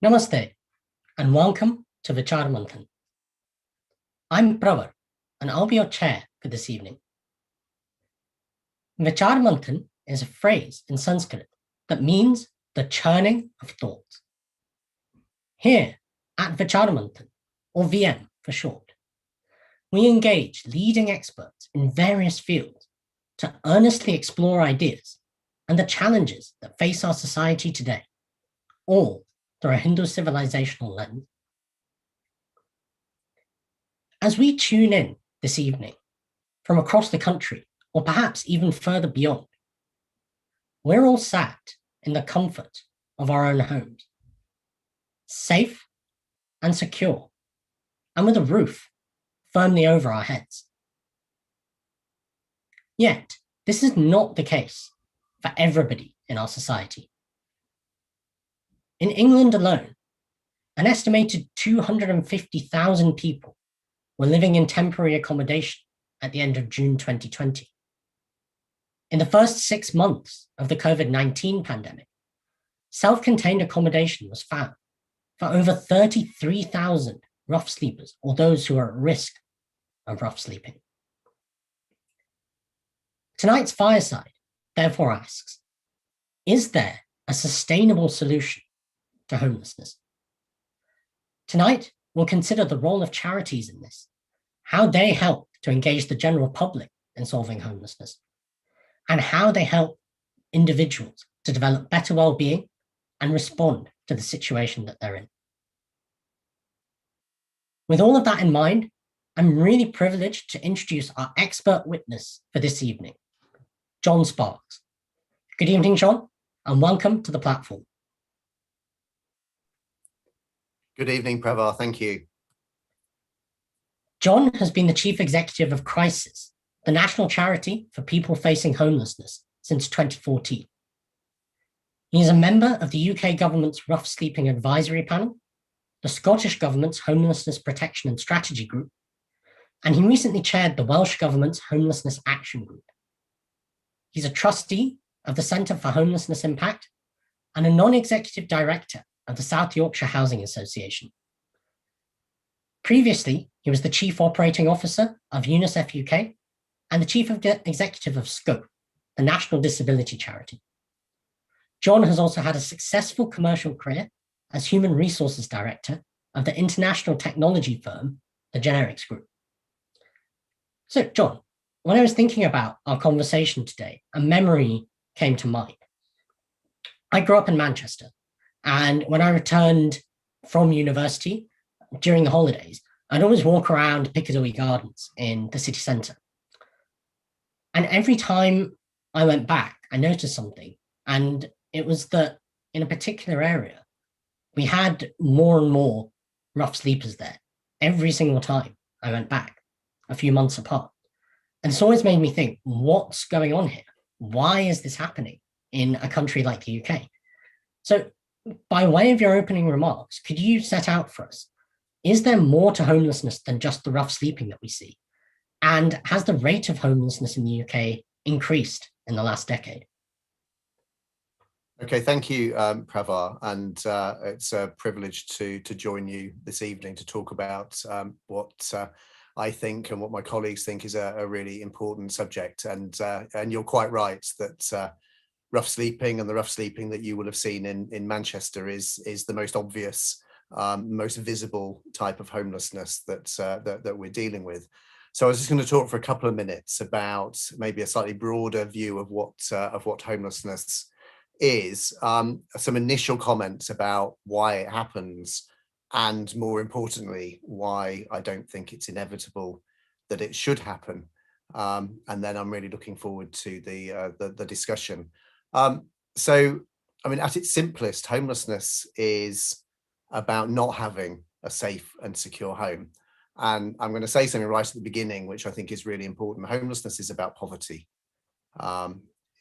Namaste and welcome to Vichaar Manthan. I'm Pravar and I'll be your chair for this evening. Vichaar Manthan is a phrase in Sanskrit that means the churning of thoughts. Here at Vichaar Manthan, or VM for short, we engage leading experts in various fields to earnestly explore ideas and the challenges that face our society today, all through a Hindu civilizational lens. As we tune in this evening from across the country, or perhaps even further beyond, we're all sat in the comfort of our own homes, safe and secure, and with a roof firmly over our heads. Yet, this is not the case for everybody in our society. In England alone, an estimated 250,000 people were living in temporary accommodation at the end of June 2020. In the first 6 months of the COVID-19 pandemic, self-contained accommodation was found for over 33,000 rough sleepers, or those who are at risk of rough sleeping. Tonight's fireside therefore asks, is there a sustainable solution to homelessness? Tonight, we'll consider the role of charities in this, how they help to engage the general public in solving homelessness, and how they help individuals to develop better well-being and respond to the situation that they're in. With all of that in mind, I'm really privileged to introduce our expert witness for this evening, John Sparks. Good evening, John, and welcome to the platform. Good evening, Pravar. Thank you. John has been the Chief Executive of Crisis, the national charity for people facing homelessness, since 2014. He is a member of the UK government's Rough Sleeping Advisory Panel, the Scottish government's Homelessness Protection and Strategy Group, and he recently chaired the Welsh government's Homelessness Action Group. He's a trustee of the Centre for Homelessness Impact and a non-executive director of the South Yorkshire Housing Association. Previously, he was the Chief Operating Officer of UNICEF UK and the Chief Executive of Scope, the national disability charity. John has also had a successful commercial career as Human Resources Director of the international technology firm, the Generics Group. So, John, when I was thinking about our conversation today, a memory came to mind. I grew up in Manchester, and when I returned from university during the holidays, I'd always walk around Piccadilly Gardens in the city centre. And every time I went back, I noticed something, and it was that in a particular area, we had more and more rough sleepers there every single time I went back, a few months apart. And it's always made me think, what's going on here? Why is this happening in a country like the UK? So by way of your opening remarks, could you set out for us, is there more to homelessness than just the rough sleeping that we see? And has the rate of homelessness in the UK increased in the last decade? Okay, thank you, Pravar, and it's a privilege to join you this evening to talk about what I think and what my colleagues think is a really important subject. And you're quite right that rough sleeping and the rough sleeping that you will have seen in Manchester is the most obvious, most visible type of homelessness that we're dealing with. So I was just going to talk for a couple of minutes about maybe a slightly broader view of what homelessness is, some initial comments about why it happens, and more importantly, why I don't think it's inevitable that it should happen. And then I'm really looking forward to the discussion. So, I mean, at its simplest, homelessness is about not having a safe and secure home. And I'm going to say something right at the beginning, which I think is really important. Homelessness is about poverty.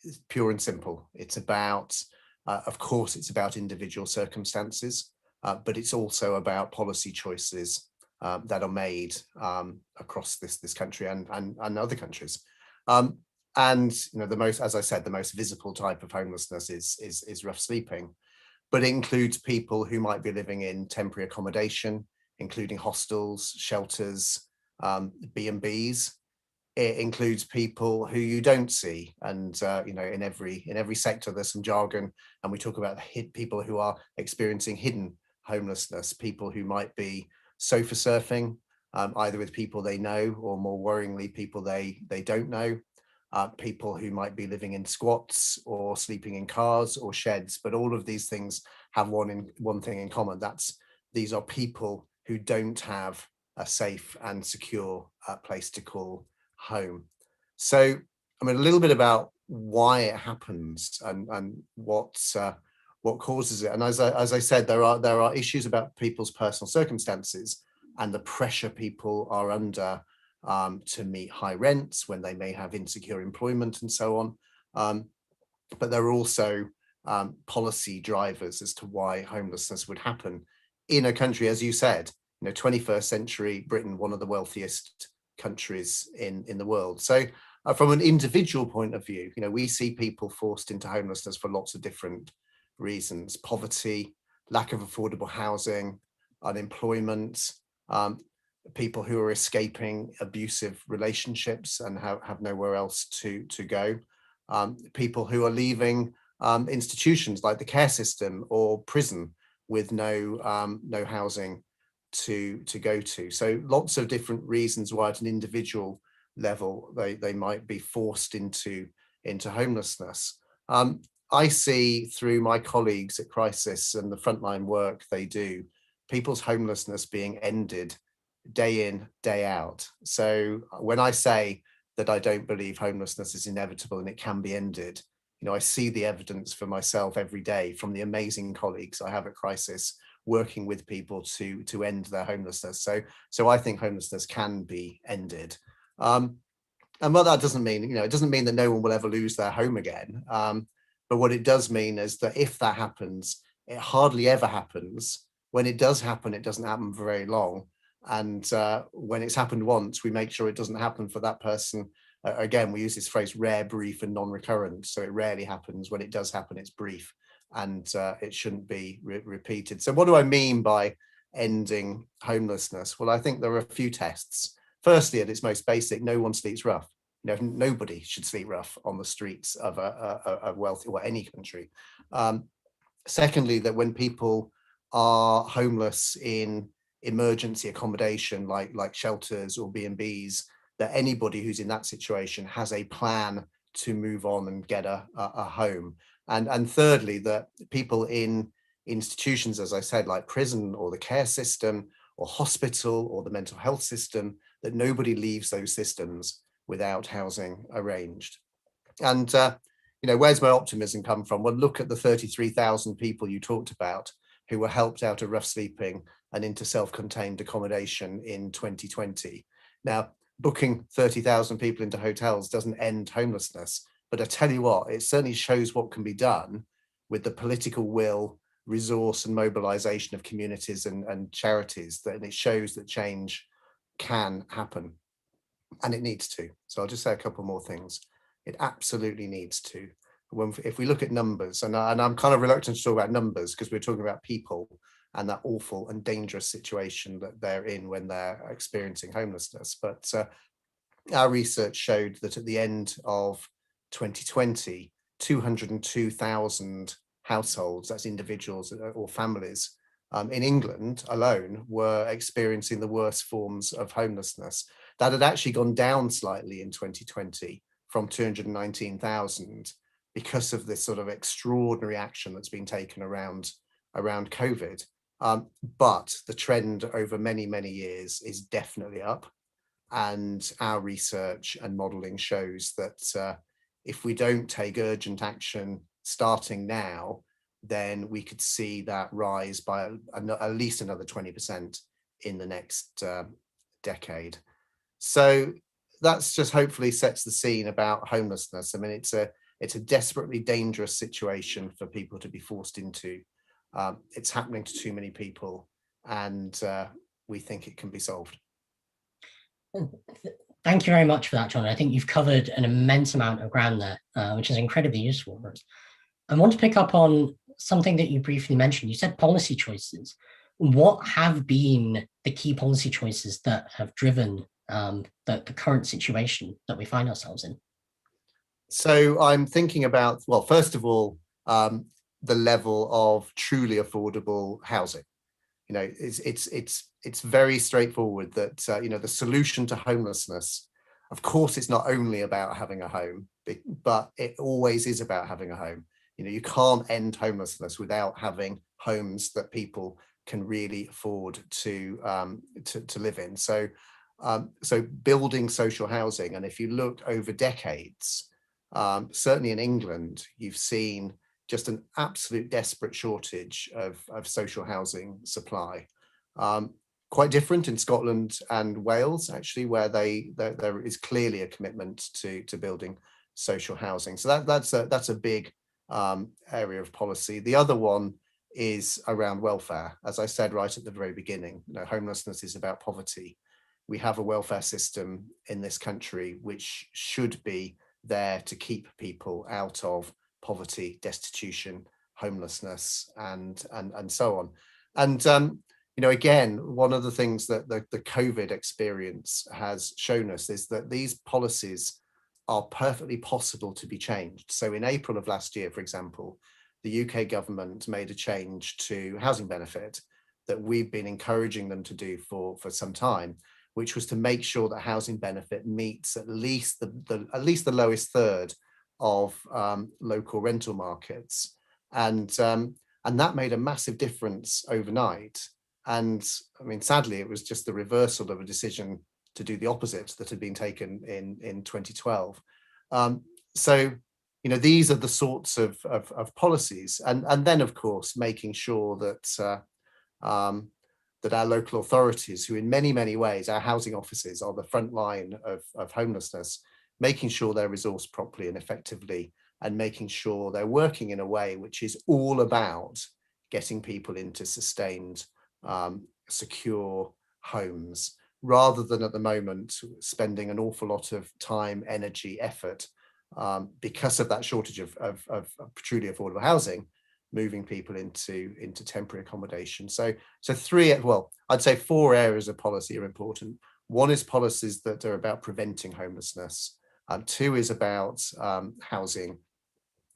It's pure and simple. It's about, of course, it's about individual circumstances, but it's also about policy choices that are made across this country and other countries. And you know, as I said, the most visible type of homelessness is rough sleeping. but it includes people who might be living in temporary accommodation, including hostels, shelters, B&Bs. It includes people who you don't see, and in every sector there's some jargon, and we talk about people who are experiencing hidden homelessness, people who might be sofa surfing, either with people they know or, more worryingly, people they don't know, people who might be living in squats or sleeping in cars or sheds. But all of these things have one thing in common: these are people who don't have a safe and secure place to call home. So, I mean, a little bit about why it happens and what causes it. And as I said, there are issues about people's personal circumstances and the pressure people are under to meet high rents when they may have insecure employment and so on. But there are also policy drivers as to why homelessness would happen in a country, as you said, 21st century Britain, one of the wealthiest countries in the world. So from an individual point of view, we see people forced into homelessness for lots of different reasons: poverty, lack of affordable housing, unemployment, people who are escaping abusive relationships and have nowhere else to go, people who are leaving institutions like the care system or prison with no housing to go to. So lots of different reasons why at an individual level they might be forced into homelessness. I see through my colleagues at Crisis and the frontline work they do, people's homelessness being ended day in, day out. So when I say that I don't believe homelessness is inevitable and it can be ended, I see the evidence for myself every day from the amazing colleagues I have at Crisis working with people to end their homelessness. So I think homelessness can be ended. And what that doesn't mean, it doesn't mean that no one will ever lose their home again. But what it does mean is that if that happens, it hardly ever happens. When it does happen, it doesn't happen for very long. And when it's happened once, we make sure it doesn't happen for that person again. We use this phrase rare, brief and non-recurrent. So it rarely happens. When it does happen, it's brief and it shouldn't be repeated. So what do I mean by ending homelessness? Well, I think there are a few tests. Firstly, at its most basic, no one sleeps rough. Nobody should sleep rough on the streets of a wealthy or any country. Secondly, that when people are homeless in emergency accommodation like shelters or B&Bs, that anybody who's in that situation has a plan to move on and get a home. And thirdly, that people in institutions, as I said, like prison or the care system or hospital or the mental health system, that nobody leaves those systems without housing arranged. And where's my optimism come from? Well, look at the 33,000 people you talked about who were helped out of rough sleeping and into self-contained accommodation in 2020. Now, booking 30,000 people into hotels doesn't end homelessness, but I tell you what, it certainly shows what can be done with the political will, resource and mobilization of communities and charities, that it shows that change can happen, and it needs to. So I'll just say a couple more things. It absolutely needs to. If we look at numbers, and I'm kind of reluctant to talk about numbers because we're talking about people and that awful and dangerous situation that they're in when they're experiencing homelessness. But our research showed that at the end of 2020, 202,000 households, that's individuals or families, in England alone, were experiencing the worst forms of homelessness. That had actually gone down slightly in 2020 from 219,000 because of this sort of extraordinary action that's been taken around COVID. But the trend over many, many years is definitely up. And our research and modeling shows that if we don't take urgent action starting now, then we could see that rise by at least another 20% in the next decade. So that's just hopefully sets the scene about homelessness. I mean, it's a desperately dangerous situation for people to be forced into. It's happening to too many people, and we think it can be solved. Thank you very much for that, John. I think you've covered an immense amount of ground there, which is incredibly useful for us. I want to pick up on something that you briefly mentioned. You said policy choices. What have been the key policy choices that have driven the current situation that we find ourselves in? So I'm thinking about, well, first of all, the level of truly affordable housing. You know, it's very straightforward that the solution to homelessness, of course, it's not only about having a home, but it always is about having a home. You know, you can't end homelessness without having homes that people can really afford to live in. So so building social housing, and if you look over decades, certainly in England, you've seen just an absolute desperate shortage of social housing supply. Quite different in Scotland and Wales, actually, where there is clearly a commitment to building social housing. So that's a big area of policy. The other one is around welfare. As I said right at the very beginning, homelessness is about poverty. We have a welfare system in this country which should be there to keep people out of poverty, destitution, homelessness, and so on. And again, one of the things that the COVID experience has shown us is that these policies are perfectly possible to be changed. So in April of last year, for example, the UK government made a change to housing benefit that we've been encouraging them to do for some time, which was to make sure that housing benefit meets at least the lowest third of local rental markets, and that made a massive difference overnight. And I mean, sadly, it was just the reversal of a decision to do the opposite that had been taken in 2012. So these are the sorts of policies, and then of course making sure that that our local authorities, who in many ways, our housing offices are the front line of homelessness, making sure they're resourced properly and effectively, and making sure they're working in a way which is all about getting people into sustained, secure homes, rather than at the moment spending an awful lot of time, energy, effort, because of that shortage of truly affordable housing, moving people into temporary accommodation. So I'd say 4 areas of policy are important. One is policies that are about preventing homelessness. 2 is about housing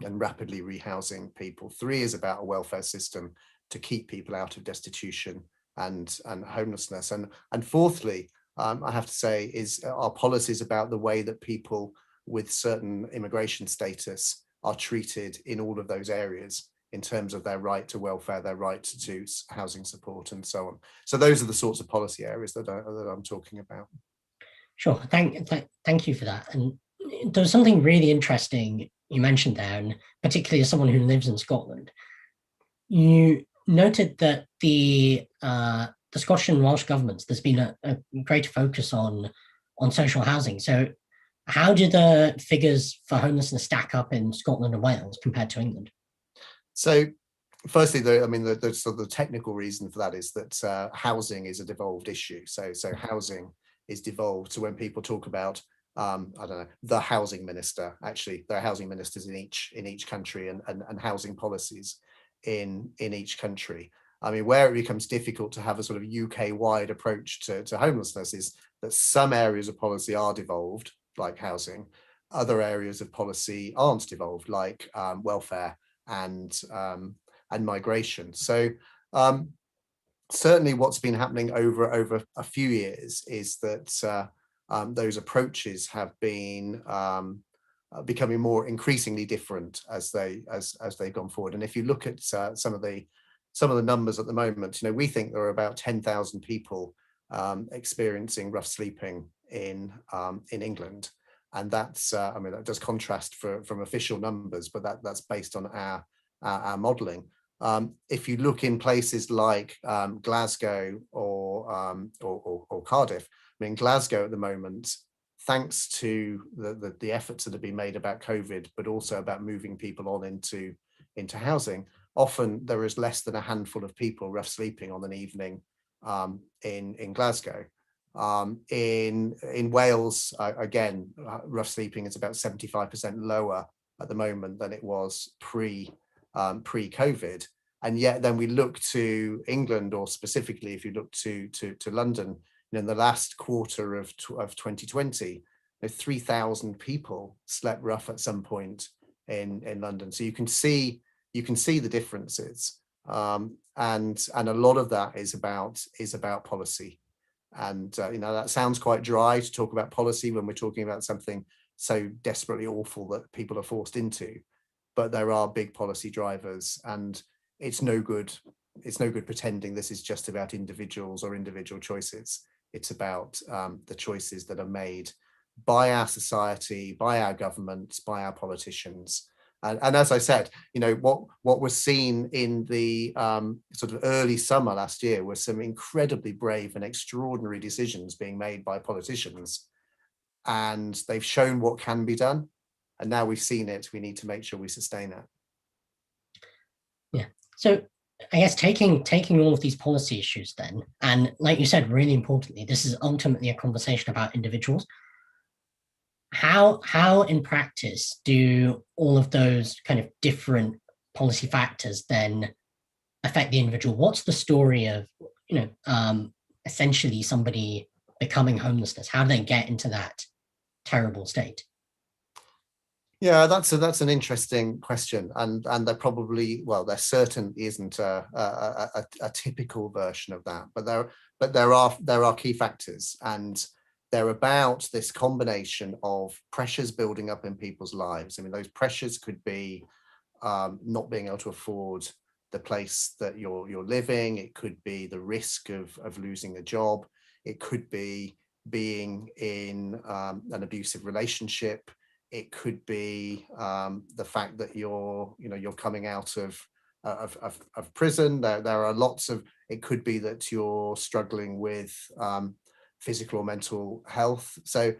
and rapidly rehousing people. 3 is about a welfare system to keep people out of destitution and homelessness. And fourthly, I have to say, is our policies about the way that people with certain immigration status are treated in all of those areas, in terms of their right to welfare, their right to housing support, and so on. So those are the sorts of policy areas that I'm talking about. Sure, thank you for that. And there was something really interesting you mentioned there, and particularly as someone who lives in Scotland, you noted that the Scottish and Welsh governments, there's been a greater focus on social housing. So how do the figures for homelessness stack up in Scotland and Wales compared to England? So firstly, the sort of the technical reason for that is that housing is a devolved issue. So housing is devolved. So when people talk about I don't know, the housing minister, actually there are housing ministers in each country, and housing policies in each country. I mean, where it becomes difficult to have a sort of UK-wide approach to homelessness is that some areas of policy are devolved, like housing. Other areas of policy aren't devolved, like welfare and migration. So certainly what's been happening over a few years is that those approaches have been becoming more increasingly different as they've gone forward. And if you look at some of the numbers at the moment, we think there are about 10,000 people experiencing rough sleeping in England. And that's that does contrast from official numbers, but that's based on our modelling. If you look in places like Glasgow or Cardiff, I mean, Glasgow at the moment, thanks to the efforts that have been made about COVID, but also about moving people on into housing, often there is less than a handful of people rough sleeping on an evening in Glasgow. In Wales, again, rough sleeping is about 75% lower at the moment than it was pre pre-COVID. And yet then we look to England, or specifically if you look to London, in the last quarter of 2020, 3,000 people slept rough at some point in London. So you can see the differences, and a lot of that is about policy. And that sounds quite dry to talk about policy when we're talking about something so desperately awful that people are forced into, but there are big policy drivers, and it's no good pretending this is just about individuals or individual choices. It's about the choices that are made by our society, by our governments, by our politicians. And as I said, what was seen in the sort of early summer last year was some incredibly brave and extraordinary decisions being made by politicians. And they've shown what can be done. And now we've seen it, we need to make sure we sustain it. Yeah. So I guess taking all of these policy issues then, and like you said, really importantly, this is ultimately a conversation about individuals. How in practice do all of those kind of different policy factors then affect the individual? What's the story of, essentially somebody becoming homelessness? How do they get into that terrible state? Yeah, that's an interesting question, and there probably, well, there certainly isn't a typical version of that, but there are key factors, and they're about this combination of pressures building up in people's lives. I mean, those pressures could be not being able to afford the place that you're living. It could be the risk of losing a job. It could be being in an abusive relationship. It could be the fact that you're coming out of prison. There are lots of. It could be that you're struggling with physical or mental health. So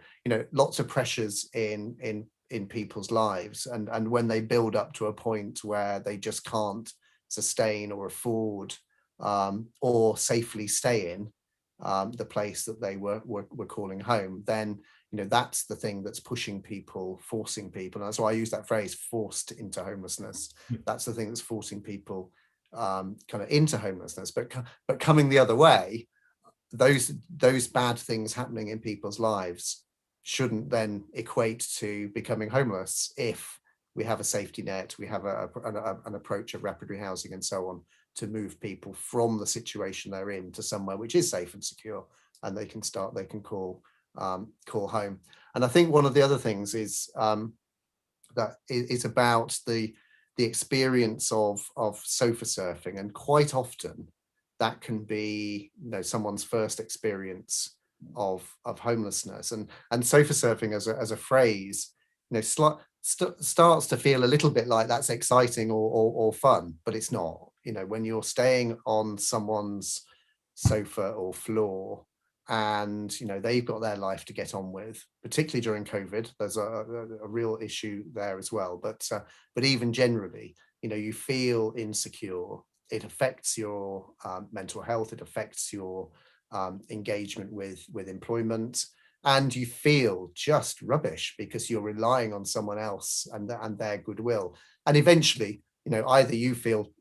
lots of pressures in people's lives, and when they build up to a point where they just can't sustain or afford or safely stay in the place that they were calling home, then that's the thing that's pushing people, forcing people. And that's why I use that phrase, forced into homelessness. That's the thing that's forcing people kind of into homelessness. But coming the other way, those bad things happening in people's lives shouldn't then equate to becoming homeless if we have a safety net, we have an approach of rapid rehousing and so on, to move people from the situation they're in to somewhere which is safe and secure, and they can call home. And I think one of the other things is that it's about the experience of sofa surfing, and quite often that can be someone's first experience of homelessness, and sofa surfing as a phrase starts to feel a little bit like that's exciting or fun, but it's not. When you're staying on someone's sofa or floor, and they've got their life to get on with, particularly during COVID, there's a real issue there as well, but even generally, you feel insecure. It affects your mental health, it affects your engagement with employment, and you feel just rubbish because you're relying on someone else and their goodwill. And eventually, either you feel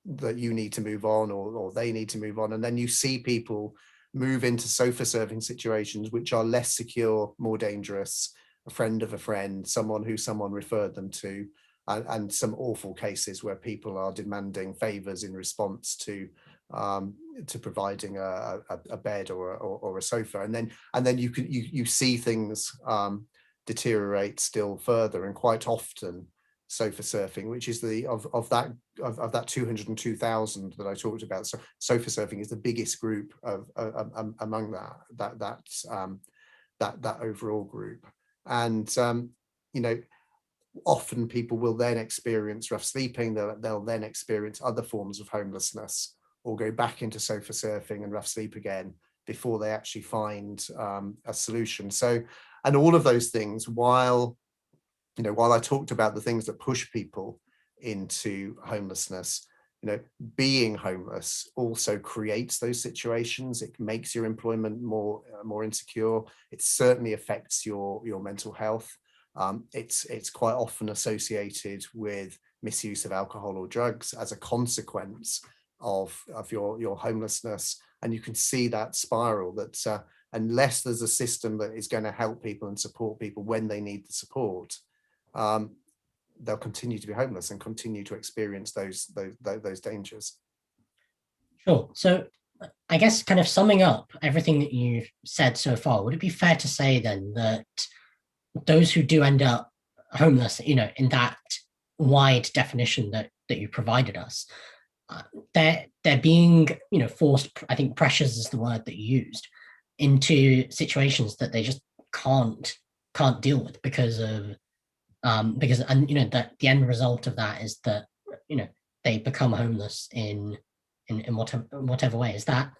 that you need to move on, or they need to move on, and then you see people move into sofa surfing situations which are less secure, more dangerous, a friend of a friend, someone who someone referred them to, and some awful cases where people are demanding favors in response to providing a bed or a sofa, and then you see things deteriorate still further. And quite often sofa surfing, which is of that 202,000 that I talked about, so sofa surfing is the biggest group among that overall group. And often people will then experience rough sleeping, they'll then experience other forms of homelessness, or go back into sofa surfing and rough sleep again before they actually find a solution. So, and all of those things, while I talked about the things that push people into homelessness, being homeless also creates those situations. It makes your employment more insecure. It certainly affects your mental health. It's quite often associated with misuse of alcohol or drugs as a consequence of your homelessness. And you can see that spiral that unless there's a system that is going to help people and support people when they need the support, they'll continue to be homeless and continue to experience those dangers. Sure. So I guess kind of summing up everything that you've said so far, would it be fair to say then that those who do end up homeless, in that wide definition that you provided us, they're being, forced, I think pressures is the word that you used, into situations that they just can't deal with because that the end result of that is that they become homeless in whatever way. Is that,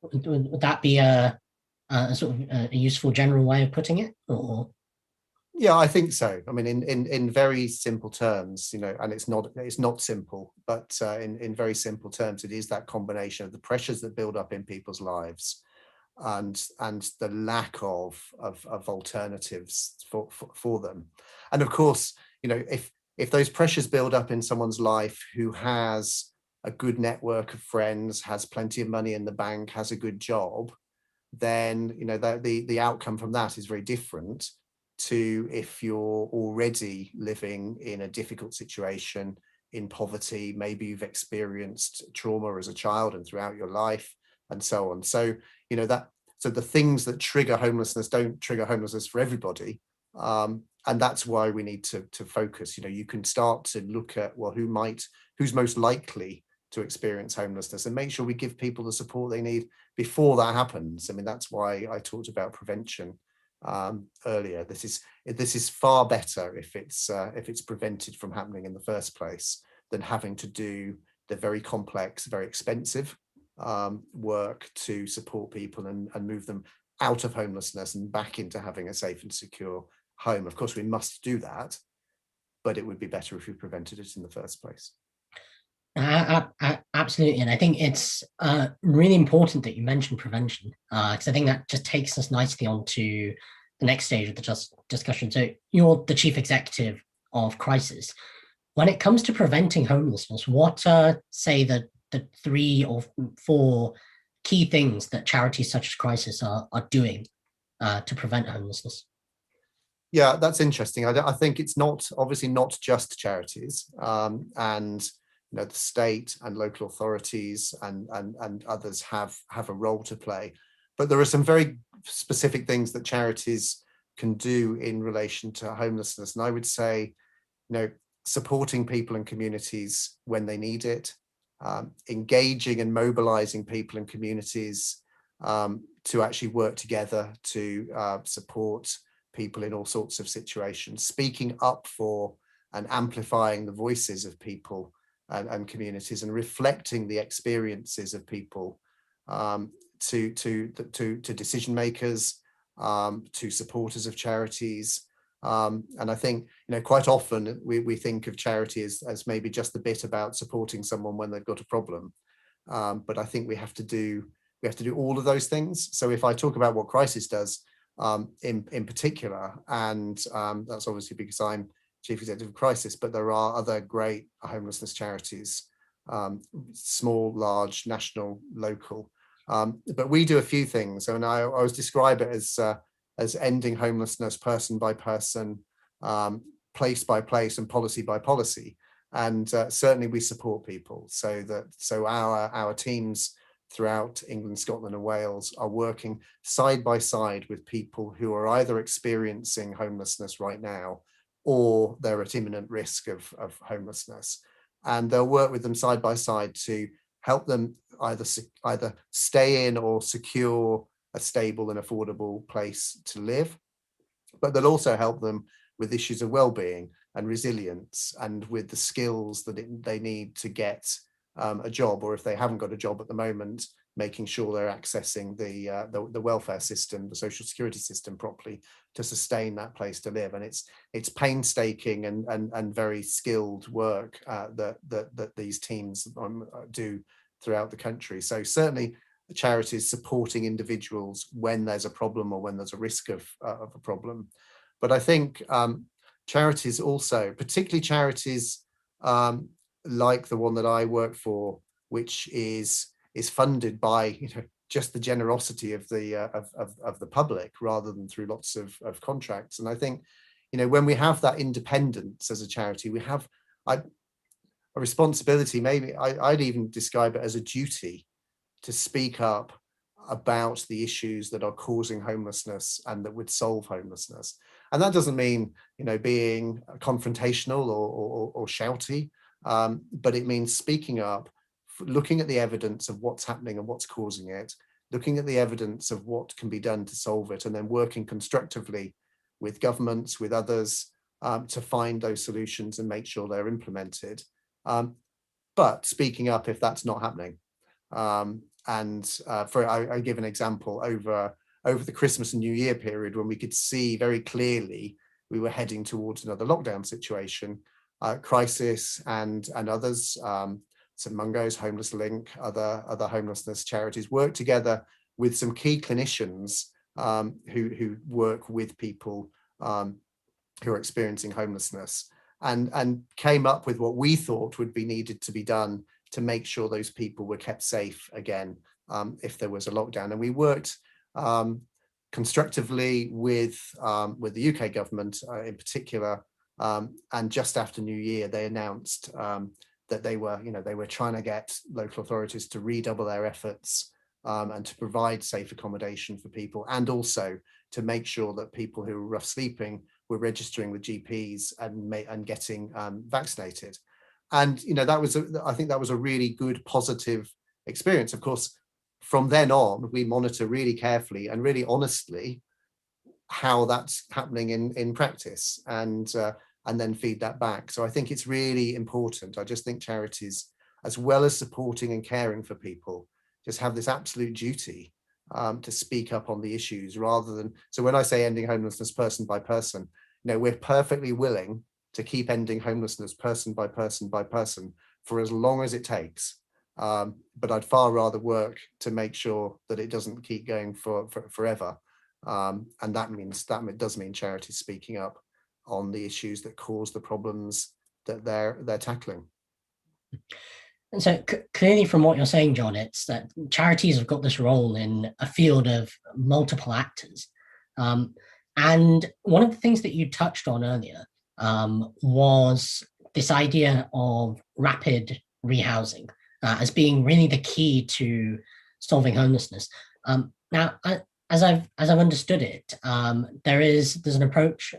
would that be a sort of a useful general way of putting it, or? Yeah, I think so. I mean, in very simple terms, and it's not simple, but in very simple terms, it is that combination of the pressures that build up in people's lives and the lack of alternatives for them. And of course, if those pressures build up in someone's life who has a good network of friends, has plenty of money in the bank, has a good job, then the outcome from that is very different to if you're already living in a difficult situation, in poverty, maybe you've experienced trauma as a child and throughout your life, and so on. So so the things that trigger homelessness don't trigger homelessness for everybody, and that's why we need to focus. You can start to look at, well, who's most likely to experience homelessness, and make sure we give people the support they need before that happens. I mean, that's why I talked about prevention earlier. This is far better if it's prevented from happening in the first place than having to do the very complex, very expensive work to support people and move them out of homelessness and back into having a safe and secure home. Of course, we must do that, but it would be better if we prevented it in the first place. Absolutely, and I think it's really important that you mentioned prevention, because I think that just takes us nicely onto the next stage of the discussion. So you're the chief executive of Crisis. When it comes to preventing homelessness, what are, say, the 3 or 4 key things that charities such as Crisis are doing to prevent homelessness? Yeah, that's interesting. I think it's obviously not just charities, and the state and local authorities and others have a role to play, but there are some very specific things that charities can do in relation to homelessness. And I would say, supporting people and communities when they need it, engaging and mobilizing people and communities to actually work together to support people in all sorts of situations, speaking up for and amplifying the voices of people and communities, and reflecting the experiences of people to decision makers, to supporters of charities. And I think, quite often we think of charity as maybe just the bit about supporting someone when they've got a problem. But I think we have to do all of those things. So if I talk about what Crisis does in particular, and that's obviously because I'm chief executive of Crisis, but there are other great homelessness charities, small, large, national, local. But we do a few things, and I always describe it as ending homelessness person by person, place by place, and policy by policy. And certainly we support people, so our teams throughout England, Scotland, and Wales are working side by side with people who are either experiencing homelessness right now, or they're at imminent risk of homelessness. And they'll work with them side by side to help them either stay in or secure a stable and affordable place to live. But they'll also help them with issues of well-being and resilience, and with the skills that they need to get a job, or if they haven't got a job at the moment, making sure they're accessing the welfare system, the social security system properly to sustain that place to live. And it's painstaking and very skilled work that these teams do throughout the country. So certainly the charities supporting individuals when there's a problem or when there's a risk of a problem. But I think charities also, particularly charities like the one that I work for, which is funded by just the generosity of the public rather than through lots of contracts. And I think when we have that independence as a charity, we have a responsibility, maybe I'd even describe it as a duty, to speak up about the issues that are causing homelessness and that would solve homelessness. And that doesn't mean being confrontational or shouty, but it means speaking up, looking at the evidence of what's happening and what's causing it, looking at the evidence of what can be done to solve it, and then working constructively with governments, with others, to find those solutions and make sure they're implemented. But speaking up if that's not happening. I give an example over the Christmas and New Year period, when we could see very clearly we were heading towards another lockdown situation. Crisis and others, St Mungo's, Homeless Link, other homelessness charities work together with some key clinicians who work with people who are experiencing homelessness, and came up with what we thought would be needed to be done to make sure those people were kept safe again if there was a lockdown. And we worked constructively with the UK government in particular. And just after New Year, they announced that they were trying to get local authorities to redouble their efforts and to provide safe accommodation for people, and also to make sure that people who were rough sleeping were registering with GPs and getting vaccinated. And I think that was a really good, positive experience. Of course, from then on, we monitor really carefully and really honestly how that's happening in practice, and then feed that back. So I think it's really important. I just think charities, as well as supporting and caring for people, just have this absolute duty to speak up on the issues, rather than, so when I say ending homelessness person by person, we're perfectly willing to keep ending homelessness person by person by person for as long as it takes. But I'd far rather work to make sure that it doesn't keep going for forever. And that does mean charities speaking up on the issues that cause the problems that they're tackling. And so clearly from what you're saying, John, it's that charities have got this role in a field of multiple actors. And one of the things that you touched on earlier was this idea of rapid rehousing as being really the key to solving homelessness. Now, as I've understood it, there's an approach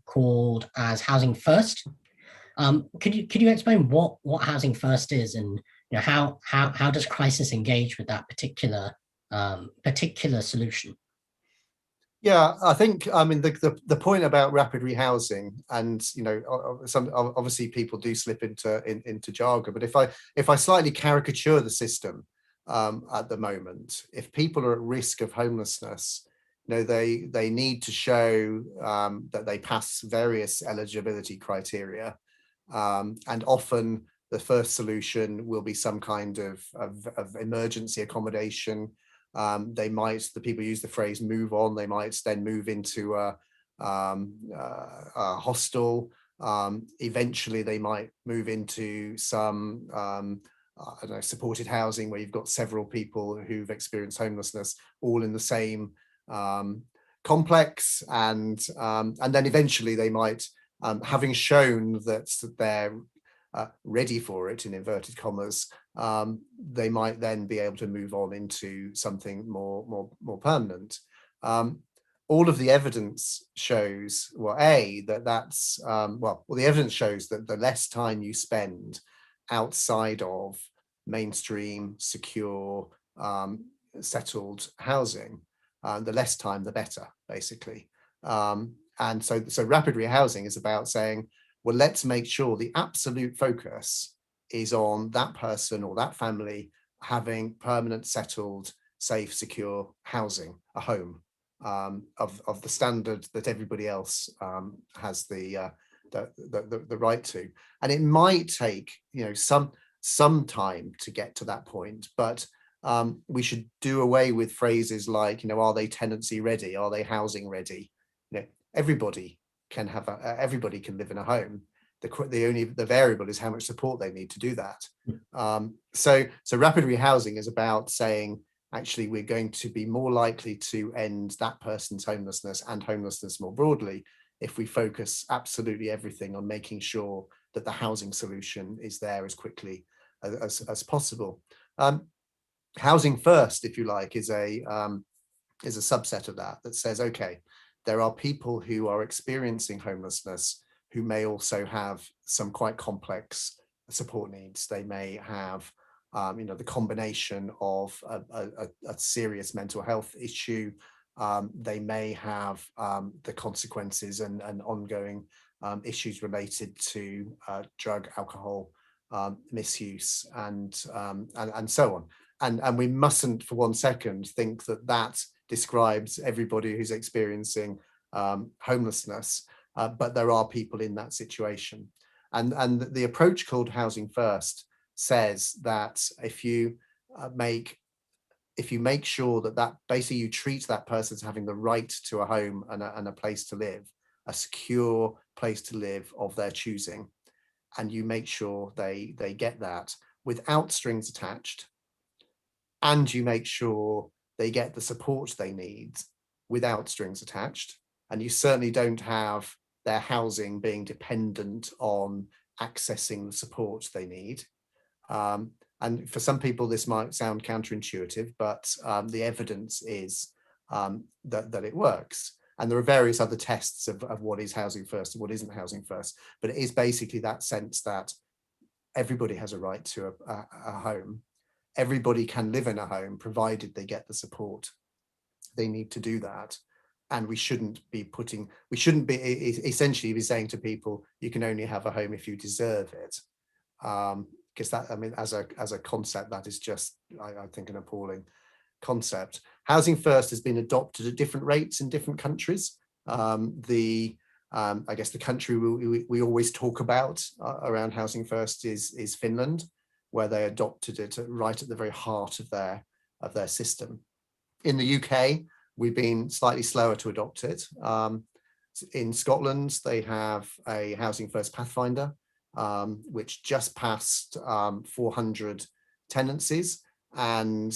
called as housing first. Could you explain what housing first is, and how does crisis engage with that particular solution? Yeah, I think the point about rapid rehousing, and obviously people do slip into jargon, but if I slightly caricature the system at the moment, if people are at risk of homelessness, they need to show that they pass various eligibility criteria, and often the first solution will be some kind of emergency accommodation. The people use the phrase move on. They might then move into a hostel. Eventually they might move into some I don't know, supported housing, where you've got several people who've experienced homelessness all in the same complex, and then eventually they might, having shown that they're ready for it, in inverted commas, they might then be able to move on into something more permanent. All of the evidence shows, the evidence shows that the less time you spend outside of mainstream, secure, settled housing, the less time, the better, basically. And so rapid rehousing is about saying, well, let's make sure the absolute focus is on that person or that family having permanent, settled, safe, secure housing, a home of the standard that everybody else has the right to. And it might take some time to get to that point, but we should do away with phrases like, are they tenancy ready? Are they housing ready? Everybody can live in a home. The variable is how much support they need to do that. So rapid rehousing is about saying, actually, we're going to be more likely to end that person's homelessness and homelessness more broadly if we focus absolutely everything on making sure that the housing solution is there as quickly as possible. Housing first, if you like, is a subset of that says, okay, there are people who are experiencing homelessness who may also have some quite complex support needs. They may have the combination of a serious mental health issue. They may have the consequences and ongoing issues related to drug, alcohol misuse, and so on. And we mustn't for one second think that describes everybody who's experiencing homelessness, but there are people in that situation. And the approach called Housing First says that if you make sure that basically you treat that person as having the right to a home and a place to live, a secure place to live of their choosing, and you make sure they get that without strings attached, and you make sure they get the support they need without strings attached, and you certainly don't have their housing being dependent on accessing the support they need. And for some people, this might sound counterintuitive, but the evidence is that it works. And there are various other tests of what is housing first and what isn't housing first. But it is basically that sense that everybody has a right to a home. Everybody can live in a home, provided they get the support they need to do that. And we shouldn't be essentially be saying to people, you can only have a home if you deserve it. Because that, I mean, as a concept, that is just, I think, an appalling concept. Housing First has been adopted at different rates in different countries. I guess the country we always talk about around Housing First is Finland, where they adopted it right at the very heart of their system. In the UK, we've been slightly slower to adopt it. In Scotland, they have a Housing First Pathfinder, which just passed 400 tenancies. And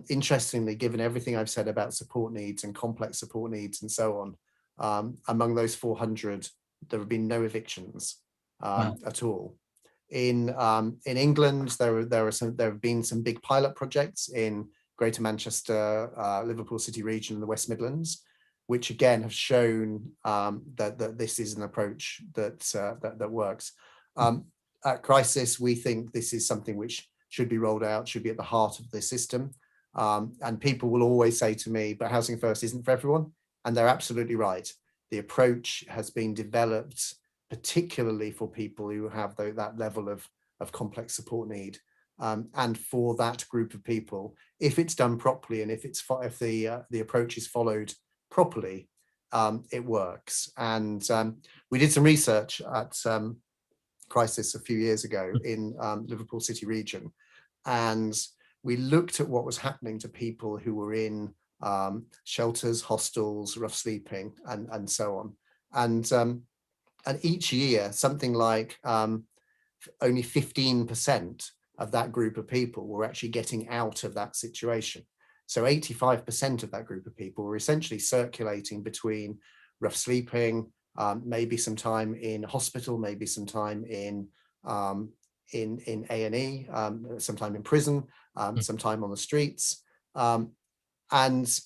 interestingly, given everything I've said about support needs and complex support needs and so on, among those 400, there have been no evictions at all. In England, there have been some big pilot projects in Greater Manchester, Liverpool City region, and the West Midlands, which again have shown that this is an approach that works. At Crisis, we think this is something which should be rolled out, should be at the heart of the system. And people will always say to me, but Housing First isn't for everyone. And they're absolutely right. The approach has been developed particularly for people who have that level of complex support need. And for that group of people, if it's done properly and if the approach is followed properly, it works. And we did some research at Crisis a few years ago in Liverpool City region, and we looked at what was happening to people who were in shelters, hostels, rough sleeping, and so on. And each year, something like only 15% of that group of people were actually getting out of that situation. So 85% of that group of people were essentially circulating between rough sleeping, maybe some time in hospital, maybe some time in A&E, some time in prison, some time on the streets. And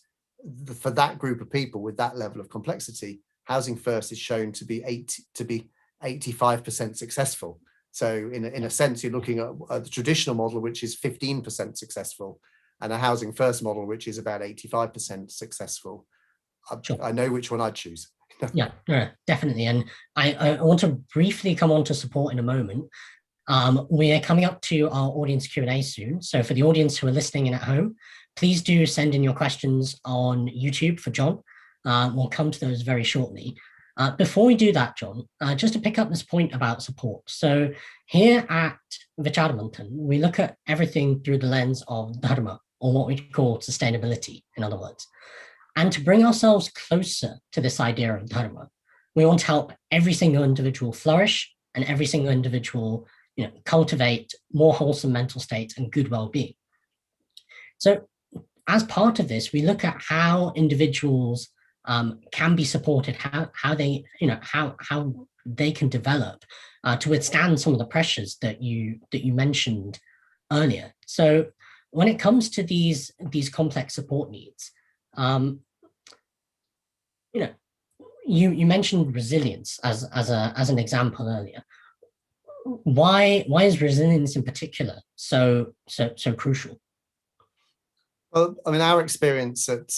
for that group of people with that level of complexity, Housing First is shown to be 85% successful. So in a sense, you're looking at the traditional model, which is 15% successful, and a Housing First model, which is about 85% successful. Sure. I know which one I'd choose. Yeah, definitely. And I want to briefly come on to support in a moment. We're coming up to our audience Q&A soon. So for the audience who are listening in at home, please do send in your questions on YouTube for John. We'll come to those very shortly. Before we do that, John, just to pick up this point about support. So here at Vichaar Manthan, we look at everything through the lens of dharma, or what we call sustainability, in other words. And to bring ourselves closer to this idea of dharma, we want to help every single individual flourish and every single individual, cultivate more wholesome mental states and good well-being. So as part of this, we look at how individuals can be supported, how they, how they can develop to withstand some of the pressures that you mentioned earlier. So when it comes to these complex support needs, you mentioned resilience as an example earlier. Why is resilience in particular so crucial? Well, I mean, our experience at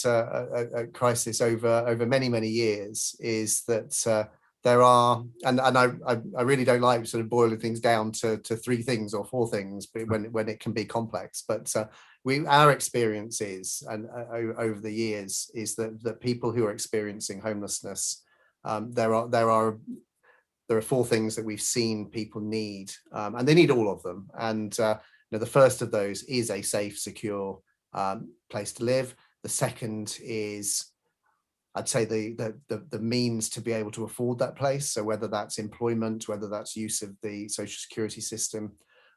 Crisis over many years is that there are, and I really don't like sort of boiling things down to 3 things or 4 things, but when it can be complex. But our experience is, and over the years, is that people who are experiencing homelessness, there are 4 things that we've seen people need, and they need all of them. And the first of those is a safe, secure place to live. The second is, I'd say, the means to be able to afford that place. So whether that's employment, whether that's use of the social security system.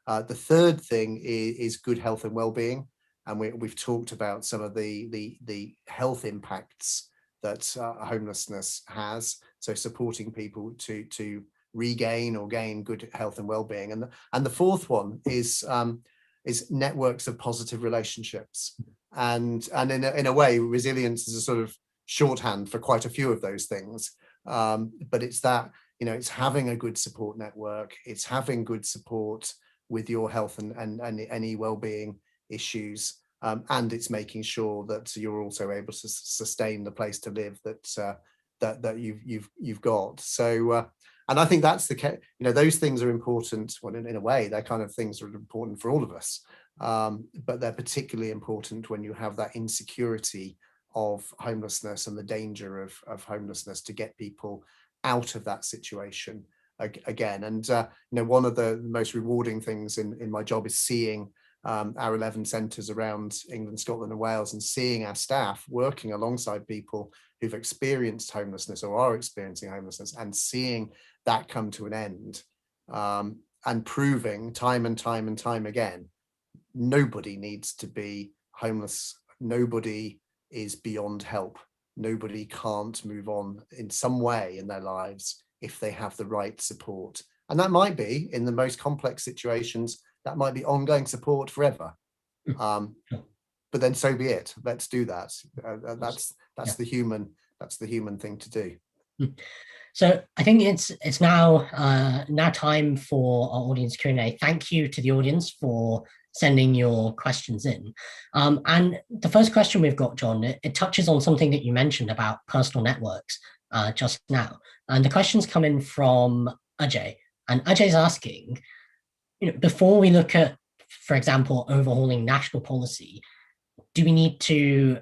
The third thing is good health and well-being. And we've talked about some of the health impacts that homelessness has. So supporting people to regain or gain good health and well-being. And the fourth one is networks of positive relationships. And in a way, resilience is a sort of shorthand for quite a few of those things. But it's that, it's having a good support network, it's having good support with your health and any well-being issues, and it's making sure that you're also able to sustain the place to live that you've got. So and I think that's the case. Those things are important. Well, in a way, they're kind of things that are important for all of us, but they're particularly important when you have that insecurity of homelessness and the danger of homelessness, to get people out of that situation again. And one of the most rewarding things in my job is seeing our 11 centres around England, Scotland and Wales, and seeing our staff working alongside people who've experienced homelessness or are experiencing homelessness, and seeing that come to an end, and proving time and time again, nobody needs to be homeless. Nobody is beyond help. Nobody can't move on in some way in their lives if they have the right support. And that might be, in the most complex situations, that might be ongoing support forever. But then so be it. Let's do that. That's the human thing to do. So I think it's now time for our audience Q&A. Thank you to the audience for sending your questions in. And the first question we've got, John, it touches on something that you mentioned about personal networks just now. And the question's come in from Ajay. And Ajay's asking, before we look at, for example, overhauling national policy, do we need to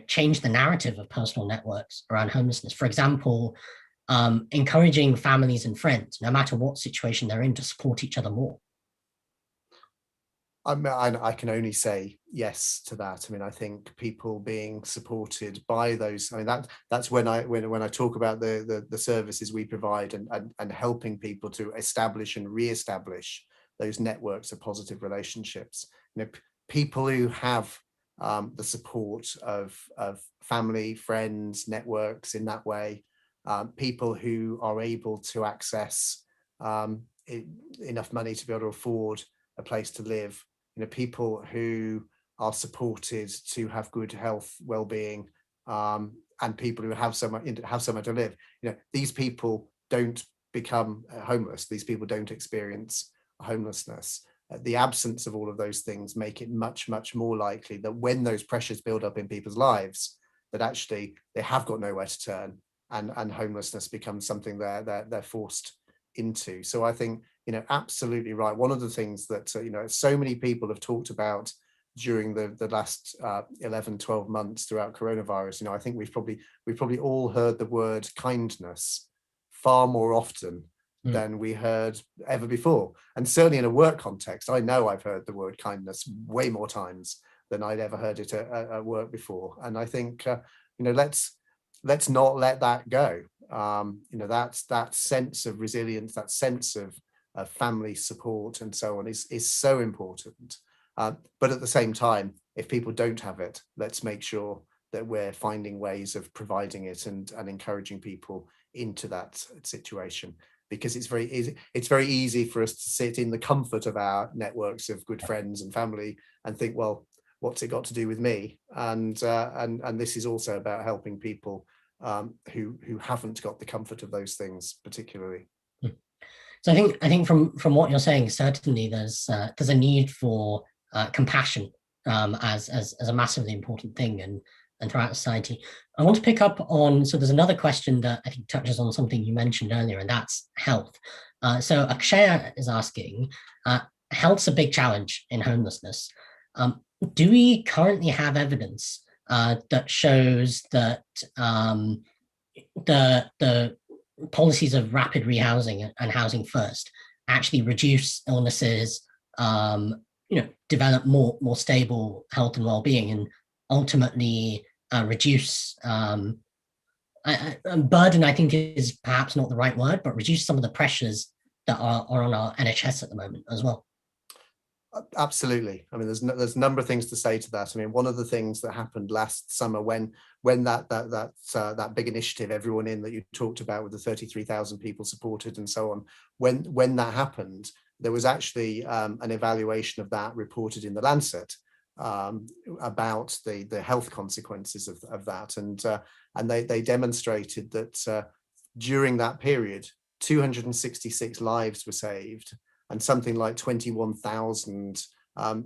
change the narrative of personal networks around homelessness? For example, encouraging families and friends, no matter what situation they're in, to support each other more. I can only say yes to that. I mean, I think people being supported by those, I mean, that's when I talk about the services we provide and helping people to establish and re-establish those networks of positive relationships. People who have the support of family, friends, networks in that way, people who are able to access enough money to be able to afford a place to live, people who are supported to have good health, well-being, and people who have somewhere to live. These people don't become homeless. These people don't experience homelessness. The absence of all of those things make it much more likely that when those pressures build up in people's lives, that actually they have got nowhere to turn, and homelessness becomes something they're forced into. So I think, absolutely right. One of the things that so many people have talked about during the last 11-12 months throughout coronavirus, I think we've probably all heard the word kindness far more often than we heard ever before. And certainly in a work context, I know I've heard the word kindness way more times than I'd ever heard it at work before. And I think let's not let that go. that sense of resilience, that sense of family support and so on is so important. But at the same time, if people don't have it, let's make sure that we're finding ways of providing it and encouraging people into that situation, because it's very easy for us to sit in the comfort of our networks of good friends and family and think, well, what's it got to do with me? And this is also about helping people who haven't got the comfort of those things particularly. So I think from what you're saying, certainly there's a need for compassion as a massively important thing and throughout society. I want to pick up on, so there's another question that I think touches on something you mentioned earlier, and that's health. So Akshay is asking, health's a big challenge in homelessness. Do we currently have evidence that shows that the policies of rapid rehousing and housing first actually reduce illnesses, develop more stable health and well-being, and ultimately reduce burden, I think is perhaps not the right word, but reduce some of the pressures that are on our NHS at the moment as well? Absolutely. I mean, there's a number of things to say to that. I mean, one of the things that happened last summer when that big initiative, everyone in, that you talked about, with the 33,000 people supported and so on, when that happened, there was actually an evaluation of that reported in the Lancet about the health consequences of that, and they demonstrated that during that period 266 lives were saved, and something like 21,000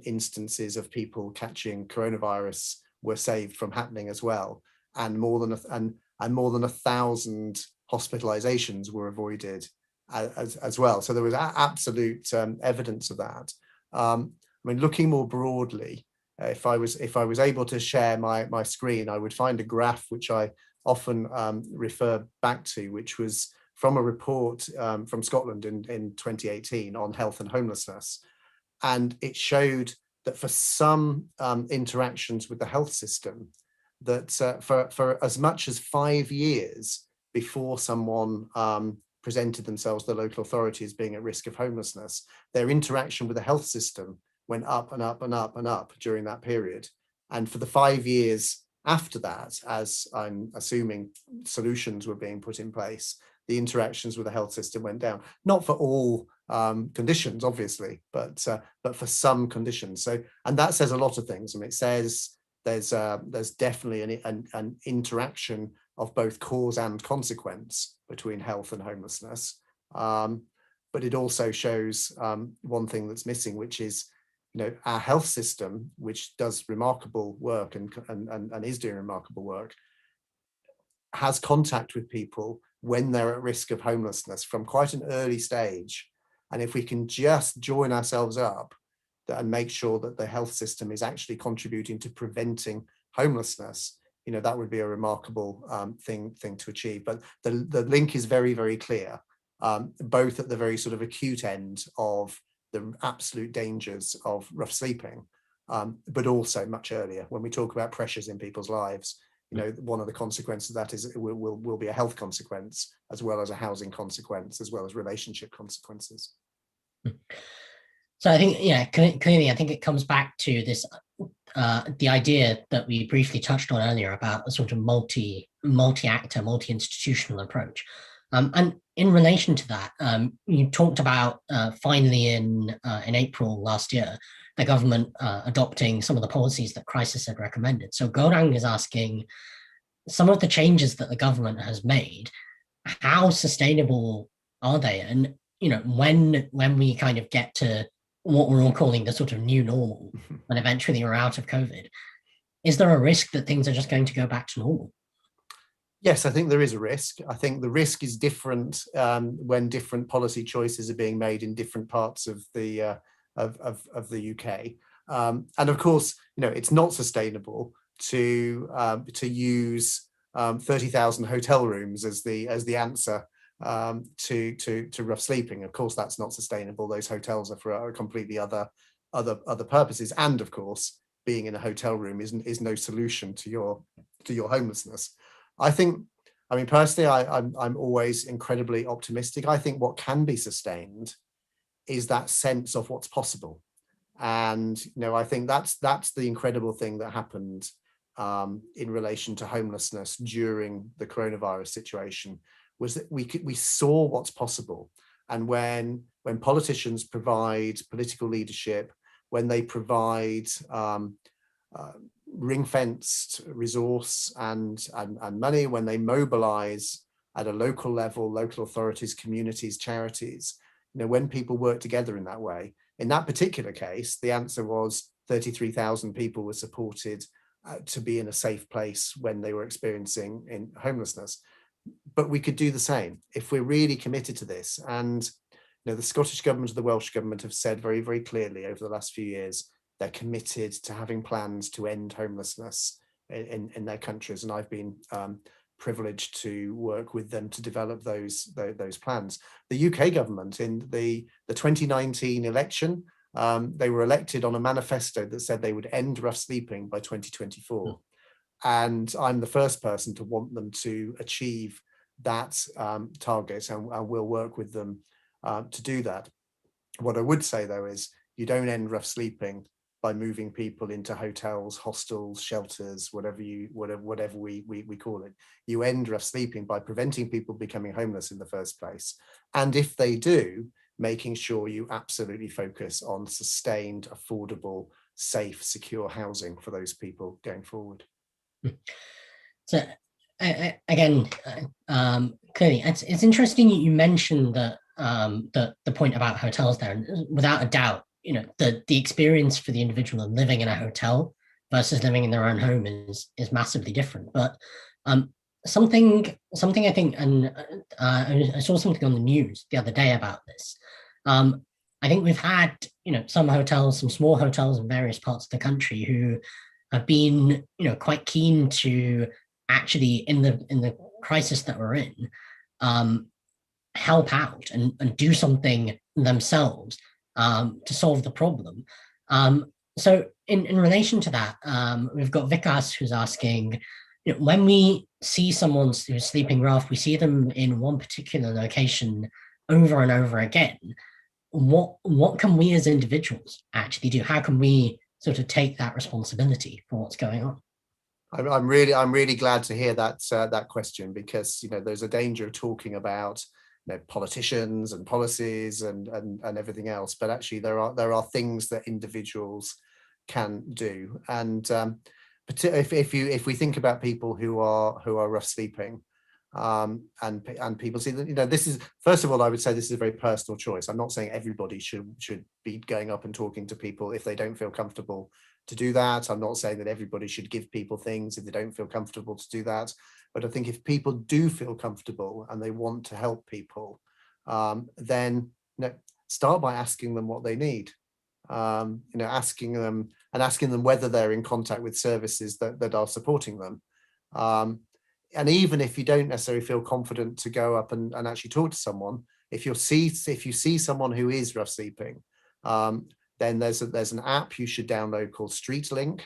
instances of people catching coronavirus were saved from happening as well, and more than 1,000 hospitalizations were avoided as well. So there was absolute evidence of that. I mean, looking more broadly, if I was able to share my screen, I would find a graph which I often refer back to, which was from a report from Scotland in 2018 on health and homelessness. And it showed that for some interactions with the health system, that for as much as 5 years before someone presented themselves to the local authority as being at risk of homelessness, their interaction with the health system went up and up and up and up during that period. And for the 5 years after that, as I'm assuming solutions were being put in place, the interactions with the health system went down. Not for all conditions, obviously, but for some conditions. So, and that says a lot of things. I mean, it says there's definitely an interaction of both cause and consequence between health and homelessness. But it also shows one thing that's missing, which is, our health system, which does remarkable work and is doing remarkable work, has contact with people when they're at risk of homelessness from quite an early stage. And if we can just join ourselves up and make sure that the health system is actually contributing to preventing homelessness, that would be a remarkable thing to achieve. But the link is very, very clear, both at the very sort of acute end of the absolute dangers of rough sleeping, but also much earlier when we talk about pressures in people's lives. One of the consequences of that is it will be a health consequence, as well as a housing consequence, as well as relationship consequences. So I think, clearly, I think it comes back to this, the idea that we briefly touched on earlier about a sort of multi-actor, multi-institutional approach. And in relation to that, you talked about finally in April last year, the government adopting some of the policies that Crisis had recommended. So Gaurang is asking, some of the changes that the government has made, how sustainable are they? And when we kind of get to what we're all calling the sort of new normal, when eventually we're out of COVID, is there a risk that things are just going to go back to normal? Yes, I think there is a risk. I think the risk is different when different policy choices are being made in different parts of the UK. And of course, it's not sustainable to use 30,000 hotel rooms as the answer to rough sleeping. Of course, that's not sustainable. Those hotels are for completely other purposes. And of course, being in a hotel room is no solution to your homelessness. I think I mean, personally, I'm always incredibly optimistic. I think what can be sustained is that sense of what's possible. And, I think that's the incredible thing that happened in relation to homelessness during the coronavirus situation, was that we saw what's possible. And when politicians provide political leadership, when they provide ring-fenced resource and money, when they mobilize at a local level, local authorities, communities, charities, when people work together in that way. In that particular case, the answer was 33,000 people were supported to be in a safe place when they were experiencing in homelessness. But we could do the same if we're really committed to this. And the Scottish government and the Welsh government have said very, very clearly over the last few years they're committed to having plans to end homelessness in their countries. And I've been privileged to work with them to develop those plans. The UK government in the 2019 election, they were elected on a manifesto that said they would end rough sleeping by 2024. And I'm the first person to want them to achieve that target, and we'll work with them to do that. What I would say though is you don't end rough sleeping by moving people into hotels, hostels, shelters, whatever we call it. You end rough sleeping by preventing people becoming homeless in the first place. And if they do, making sure you absolutely focus on sustained, affordable, safe, secure housing for those people going forward. So again, clearly, it's interesting you mentioned that the point about hotels there. And without a doubt, the experience for the individual of living in a hotel versus living in their own home is massively different. But something I think, and I saw something on the news the other day about this. I think we've had some hotels, some small hotels in various parts of the country who have been quite keen to actually in the crisis that we're in help out and do something themselves to solve the problem. So in relation to that, we've got Vichaar who's asking, when we see someone who's sleeping rough, we see them in one particular location over and over again. What can we as individuals actually do? How can we sort of take that responsibility for what's going on? I'm really glad to hear that question, because there's a danger of talking about politicians and policies and everything else, but actually there are things that individuals can do. And if we think about people who are rough sleeping, and people see that this is, first of all, I would say this is a very personal choice. I'm not saying everybody should be going up and talking to people if they don't feel comfortable to do that. I'm not saying that everybody should give people things if they don't feel comfortable to do that. But I think if people do feel comfortable and they want to help people, then start by asking them what they need. Asking them whether they're in contact with services that are supporting them. And even if you don't necessarily feel confident to go up and actually talk to someone, if you see someone who is rough sleeping, then there's an app you should download called StreetLink,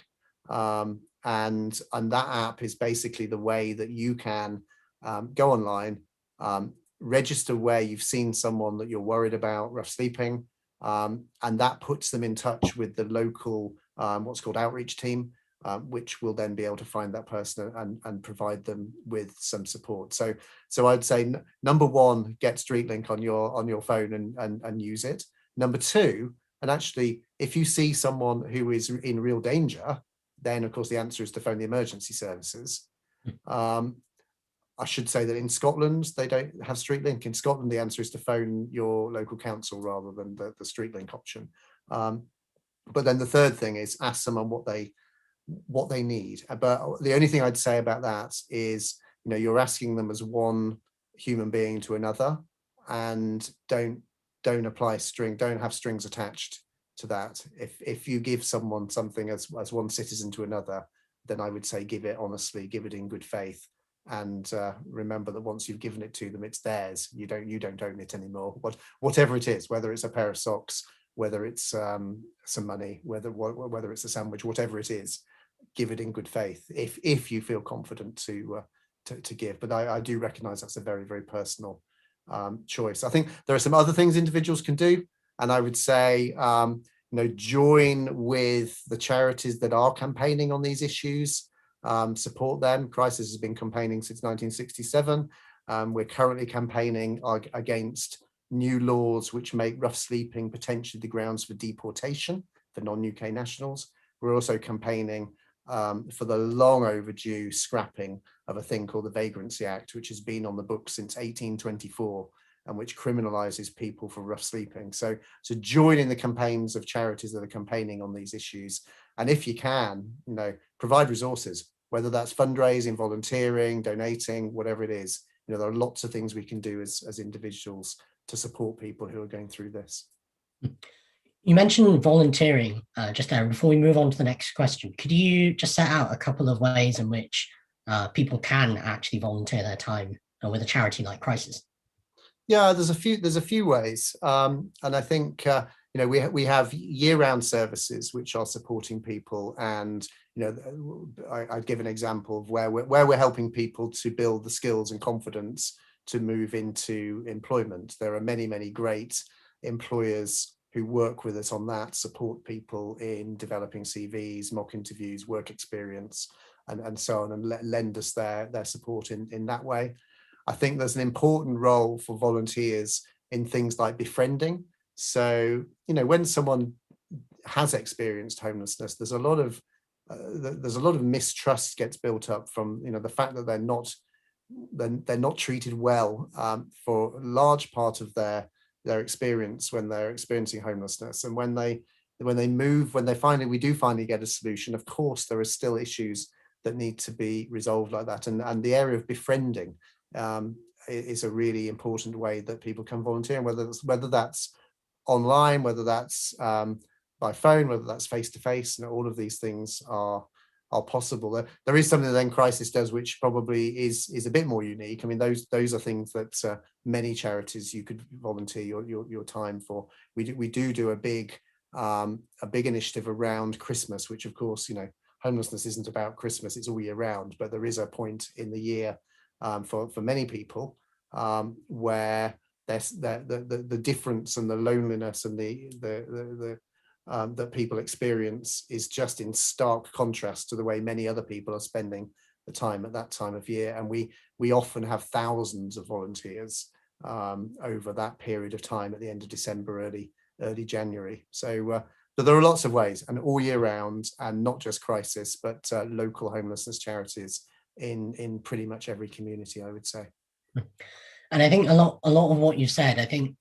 and that app is basically the way that you can go online, register where you've seen someone that you're worried about rough sleeping, and that puts them in touch with the local what's called outreach team, which will then be able to find that person and provide them with some support. So I'd say number one, get StreetLink on your phone and use it. Number two, and actually, if you see someone who is in real danger, then of course the answer is to phone the emergency services. I should say that in Scotland, they don't have StreetLink. In Scotland, the answer is to phone your local council rather than the StreetLink option. But then the third thing is ask someone what they need. But the only thing I'd say about that is, you're asking them as one human being to another, and don't have strings attached to that. If you give someone something as one citizen to another, then I would say give it honestly, give it in good faith, and remember that once you've given it to them, it's theirs. You don't own it anymore. Whatever it is, whether it's a pair of socks, whether it's some money, whether it's a sandwich, whatever it is, give it in good faith if you feel confident to to give. But I do recognise that's a very, very personal choice. I think there are some other things individuals can do, and I would say join with the charities that are campaigning on these issues, support them. Crisis has been campaigning since 1967. We're currently campaigning against new laws which make rough sleeping potentially the grounds for deportation for non-UK nationals. We're also campaigning for the long overdue scrapping of a thing called the Vagrancy Act, which has been on the books since 1824 and which criminalizes people for rough sleeping. So join in the campaigns of charities that are campaigning on these issues. And if you can, provide resources, whether that's fundraising, volunteering, donating, whatever it is. There are lots of things we can do as individuals to support people who are going through this. You mentioned volunteering just there. Before we move on to the next question, could you just set out a couple of ways in which people can actually volunteer their time with a charity like Crisis? Yeah, there's a few ways, and I think we have year-round services which are supporting people, and I'd give an example of where we're helping people to build the skills and confidence to move into employment. There are many great employers who work with us on that, support people in developing CVs, mock interviews, work experience, and so on, and lend us their support in that way. I think there's an important role for volunteers in things like befriending. So, when someone has experienced homelessness, there's a lot of mistrust gets built up from the fact that they're not treated well for a large part of their experience when they're experiencing homelessness. And when we do finally get a solution, of course there are still issues that need to be resolved like that. And the area of befriending is a really important way that people can volunteer, and whether that's online, whether that's by phone, whether that's face to face, all of these things are possible. There is something that then Crisis does, which probably is a bit more unique. I mean, those are things that many charities you could volunteer your time for. We do a big initiative around Christmas, which of course homelessness isn't about Christmas; it's all year round. But there is a point in the year for many people where the difference and the loneliness and the that people experience is just in stark contrast to the way many other people are spending the time at that time of year. And we often have thousands of volunteers over that period of time at the end of December, early January. So there are lots of ways, and all year round, and not just Crisis, but local homelessness charities in pretty much every community, I would say. And I think a lot of what you've said, I think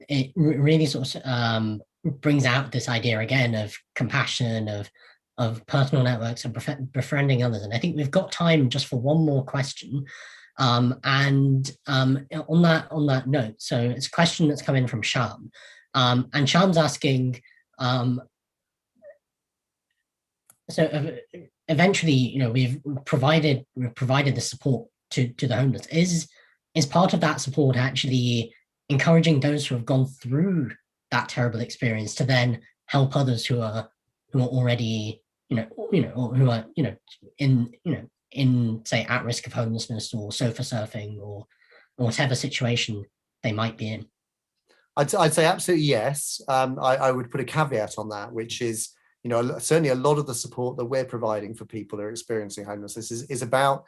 it really sort of brings out this idea again of compassion, of personal networks, and befriending others. And I think we've got time just for one more question. And on that note, so it's a question that's come in from Sham, and Sham's asking. So eventually, we've provided the support to the homeless. Is part of that support actually encouraging those who have gone through that terrible experience to then help others who are already or who are in say at risk of homelessness or sofa surfing or whatever situation they might be in? I'd say absolutely yes. I would put a caveat on that, which is certainly a lot of the support that we're providing for people who are experiencing homelessness is about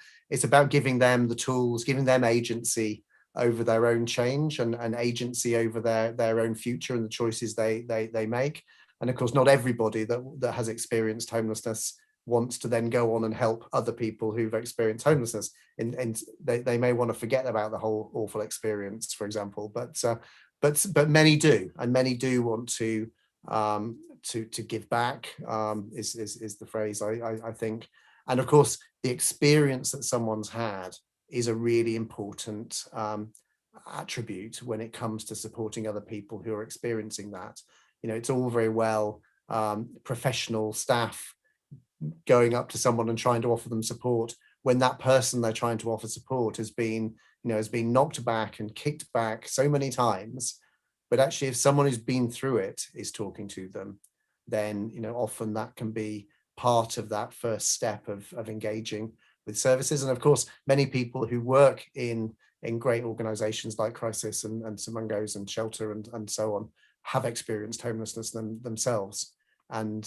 giving them the tools, giving them agency over their own change and agency over their own future and the choices they make. And of course, not everybody that has experienced homelessness wants to then go on and help other people who've experienced homelessness. And they may want to forget about the whole awful experience, for example. But many do, and many do want to give back, is the phrase I think. And of course, the experience that someone's had is a really important attribute when it comes to supporting other people who are experiencing that. It's all very well professional staff going up to someone and trying to offer them support when that person they're trying to offer support has been knocked back and kicked back so many times. But actually, if someone who's been through it is talking to them, then often that can be part of that first step of engaging services. And of course, many people who work in great organizations like Crisis and Simungos and Shelter and so on have experienced homelessness themselves. And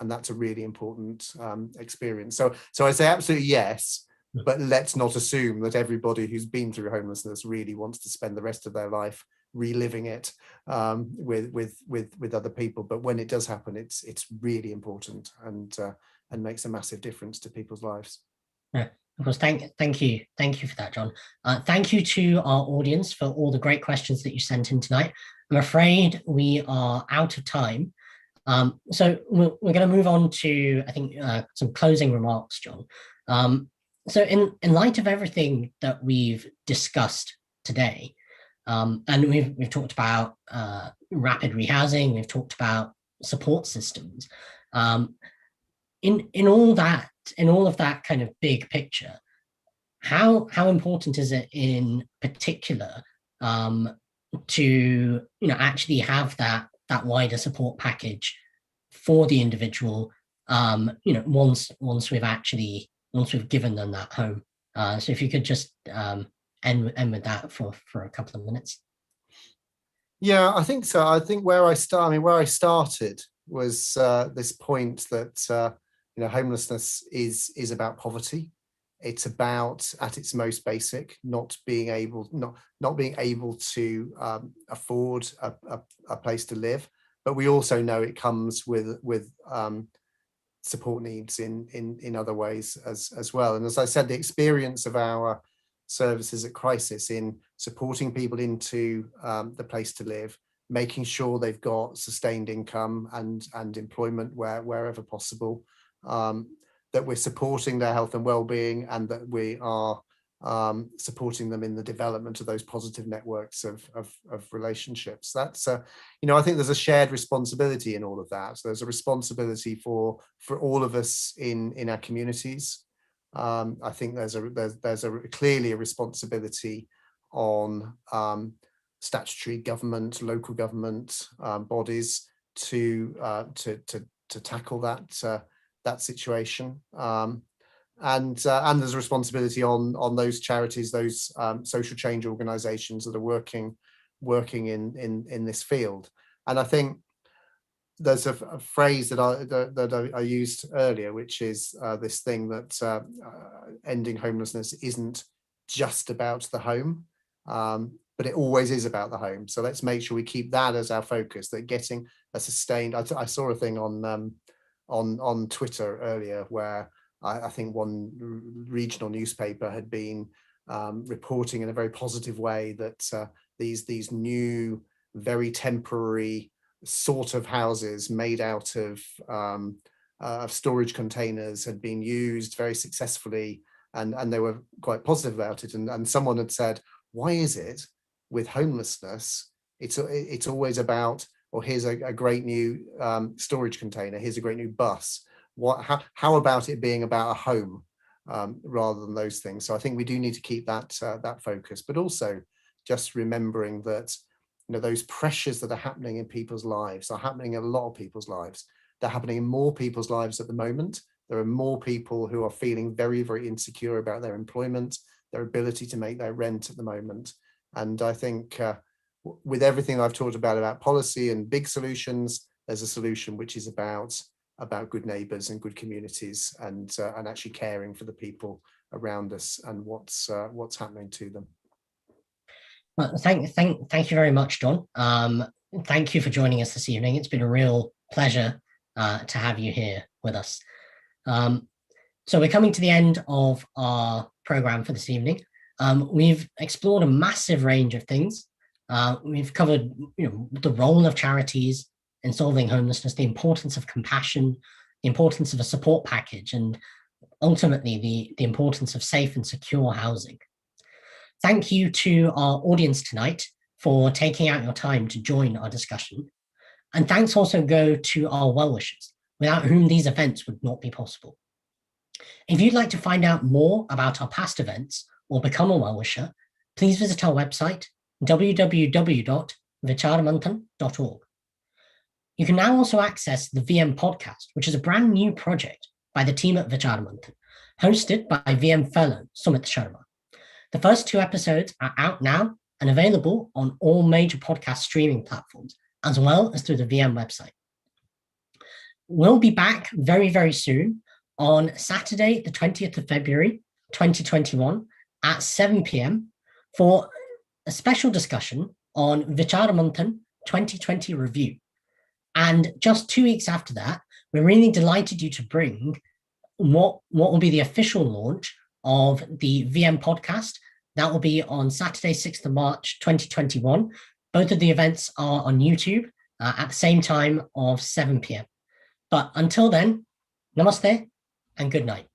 that's a really important experience. So I say absolutely yes, but let's not assume that everybody who's been through homelessness really wants to spend the rest of their life reliving it with other people. But when it does happen, it's really important and makes a massive difference to people's lives. Yeah, of course. Thank you for that, John. Thank you to our audience for all the great questions that you sent in tonight. I'm afraid we are out of time. So we're going to move on to, I think, some closing remarks, John. So in light of everything that we've discussed today, and we've talked about rapid rehousing, we've talked about support systems. In all of that kind of big picture, how important is it in particular to actually have that wider support package for the individual once we've given them that home? So if you could just end with that for a couple of minutes. Yeah, I think so. I think where I started was this point that homelessness is about poverty. It's about, at its most basic, not being able to afford a place to live. But we also know it comes with support needs in other ways as well. And as I said, the experience of our services at Crisis in supporting people into the place to live, making sure they've got sustained income and employment wherever possible, that we're supporting their health and well-being, and that we are supporting them in the development of those positive networks of relationships. That's I think there's a shared responsibility in all of that. So there's a responsibility for all of us in our communities. I think there's clearly a responsibility on statutory government, local government bodies to tackle that situation, and there's a responsibility on those charities, those social change organisations that are working in this field. And I think there's a phrase that I used earlier, which is this thing that ending homelessness isn't just about the home, but it always is about the home. So let's make sure we keep that as our focus, that getting a sustained. I saw a thing on Twitter earlier where I think one regional newspaper had been reporting in a very positive way that these new, very temporary sort of houses made out of storage containers had been used very successfully, and they were quite positive about it. And someone had said, why is it with homelessness it's always about, or here's a great new storage container, here's a great new bus. How about it being about a home rather than those things? So I think we do need to keep that focus, but also just remembering that those pressures that are happening in people's lives are happening in a lot of people's lives. They're happening in more people's lives at the moment. There are more people who are feeling very, very insecure about their employment, their ability to make their rent at the moment. And I think with everything I've talked about policy and big solutions, there's a solution which is about good neighbours and good communities, and actually caring for the people around us and what's happening to them. Well, thank you very much, John. Thank you for joining us this evening. It's been a real pleasure to have you here with us. So we're coming to the end of our program for this evening. We've explored a massive range of things. We've covered, the role of charities in solving homelessness, the importance of compassion, the importance of a support package, and ultimately the importance of safe and secure housing. Thank you to our audience tonight for taking out your time to join our discussion. And thanks also go to our well-wishers, without whom these events would not be possible. If you'd like to find out more about our past events or become a well-wisher, please visit our website, www.vichaarmanthan.org. You can now also access the VM podcast, which is a brand new project by the team at Vichaar Manthan, hosted by VM fellow Sumit Sharma. The first 2 episodes are out now and available on all major podcast streaming platforms, as well as through the VM website. We'll be back very, very soon on Saturday, the 20th of February, 2021 at 7 p.m. for a special discussion on Vichaar Manthan 2020 review. And just 2 weeks after that, we're really delighted you to bring what will be the official launch of the VM podcast. That will be on Saturday, 6th of March, 2021. Both of the events are on YouTube at the same time of 7 p.m. But until then, namaste and good night.